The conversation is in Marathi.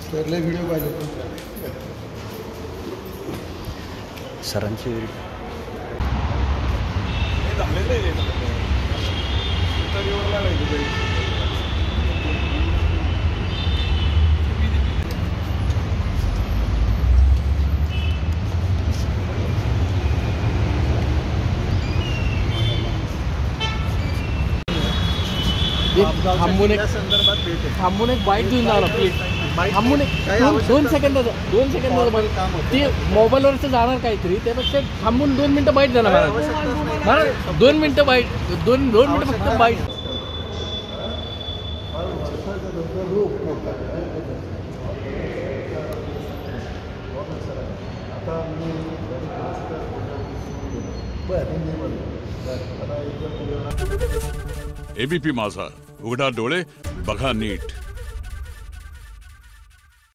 सरले व्हिडिओ पाहिजे सरांची थांबून एक बाईट देऊन जावं प्लीज थांबून एक दोन सेकंदाचं बाईट ते मोबाईलवरचं जाणार काहीतरी त्यापेक्षा थांबून 2 मिनिटं बाईट देणार महाराज 2 मिनिटं बाईट 2 मिनिटं फक्त बाईट एबीपी माझा, उघडा डोळे बघा नीट.